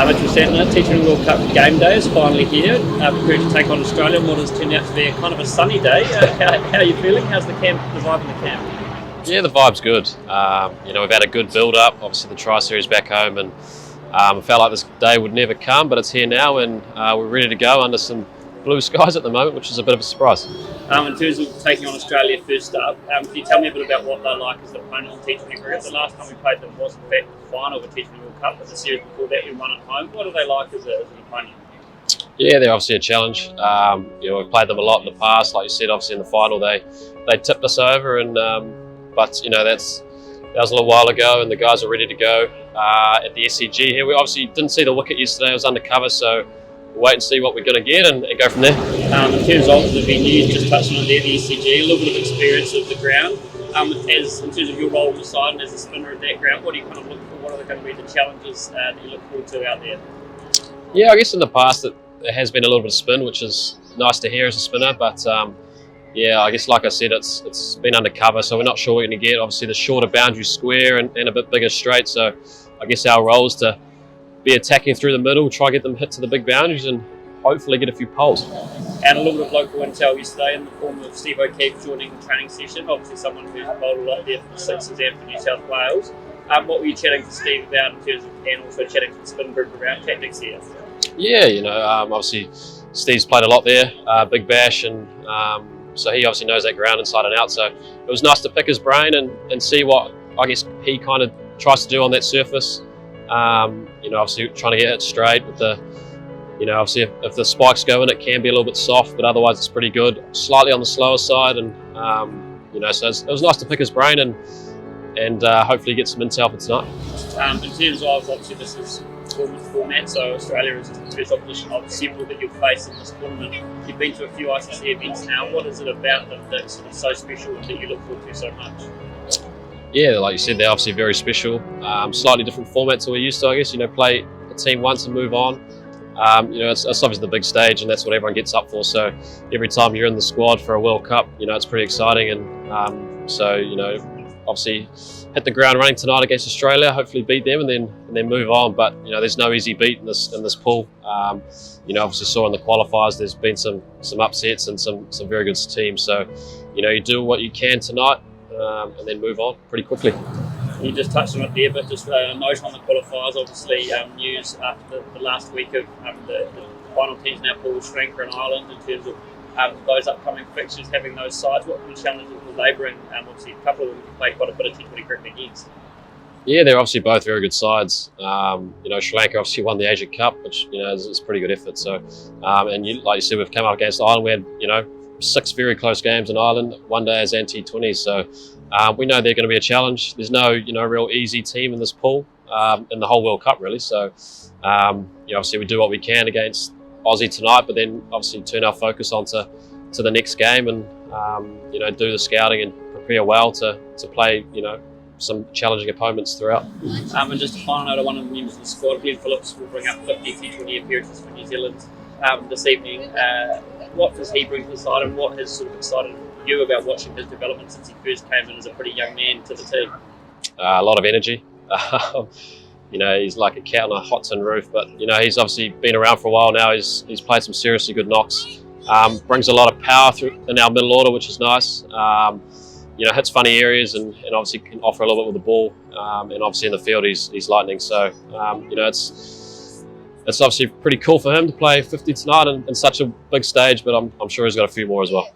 Mitchell Santner, T20 World Cup game day is finally here, prepared to take on Australia in what has turned out to be a kind of a sunny day. How are you feeling? How's the vibe in the camp? Yeah, the vibe's good. We've had a good build-up. Obviously, the Tri-Series back home, and I felt like this day would never come, but it's here now, and we're ready to go under some blue skies at the moment, which is a bit of a surprise. In terms of taking on Australia first up, can you tell me a bit about what they're like as an opponent in T20 cricket? The last time we played them was in fact the final of the T20 World Cup, but the series before that we won at home. What are they like as an opponent? Yeah, they're obviously a challenge. We've played them a lot in the past. Like you said, obviously in the final they tipped us over, and that was a little while ago, and the guys are ready to go at the SCG here. We obviously didn't see the wicket yesterday; it was undercover, so we'll wait and see what we're going to get and go from there. In terms of the venue, just touching on there, the SCG, a little bit of experience of the ground. In terms of your role on the side and as a spinner at that ground, what do you kind of look for? What are going to be the challenges that you look forward to out there? Yeah, I guess in the past it has been a little bit of spin, which is nice to hear as a spinner, but I guess like I said, it's been undercover, so we're not sure what we're going to get. Obviously the shorter boundary square and a bit bigger straight, so I guess our role is to be attacking through the middle, try to get them hit to the big boundaries and hopefully get a few poles. And a little bit of local intel yesterday in the form of Steve O'Keefe joining the training session, obviously someone who's bowled a lot there for the Sixers and for New South Wales. What were you chatting to Steve about in terms of, and also chatting to the spin group around tactics here? Yeah, obviously Steve's played a lot there, Big Bash, and so he obviously knows that ground inside and out, so it was nice to pick his brain and see what I guess he kind of tries to do on that surface. Obviously trying to get it straight with the, obviously if the spikes go in, it can be a little bit soft, but otherwise it's pretty good. Slightly on the slower side, and so it was nice to pick his brain and hopefully get some intel for tonight. In terms of, obviously this is format, so Australia is the first opposition of several that you'll face in this tournament. You've been to a few ICC events now. What is it about them that's sort of so special that you look forward to so much? Yeah, like you said, they're obviously very special. Slightly different formats than we're used to, I guess. Play a team once and move on. It's obviously the big stage, and that's what everyone gets up for. So every time you're in the squad for a World Cup, it's pretty exciting. And obviously hit the ground running tonight against Australia. Hopefully beat them and then move on. But there's no easy beat in this pool. Obviously saw in the qualifiers there's been some upsets and some very good teams. So you do what you can tonight. And then move on pretty quickly. You just touched on it there, but just a note on the qualifiers. Obviously, news after the last week of the final teams now pulled Sri Lanka and Ireland in terms of those upcoming fixtures, having those sides. What kind of challenges will they bring? Obviously, a couple of them can play quite a bit of T20 cricket against. Yeah, they're obviously both very good sides. Sri Lanka obviously won the Asia Cup, which is a pretty good effort. So, like you said, we've come up against Ireland. We had 6 very close games in Ireland, one day as anti-20s, so we know they're going to be a challenge. There's no real easy team in this pool in the whole World Cup really, so obviously we do what we can against Aussie tonight, but then obviously turn our focus onto the next game and do the scouting and prepare well to play some challenging opponents throughout. And just a final note, one of the members of the squad, Glenn Phillips, will bring up 50 T20 appearances for New Zealand this evening. What does he bring to the side, and what has sort of excited you about watching his development since he first came in as a pretty young man to the team? A lot of energy. He's like a cat on a hot tin roof, but he's obviously been around for a while now. He's played some seriously good knocks. Brings a lot of power through in our middle order, which is nice. Hits funny areas and obviously can offer a little bit with the ball. And obviously in the field he's lightning. So it's obviously pretty cool for him to play 50 tonight in such a big stage, but I'm sure he's got a few more as well.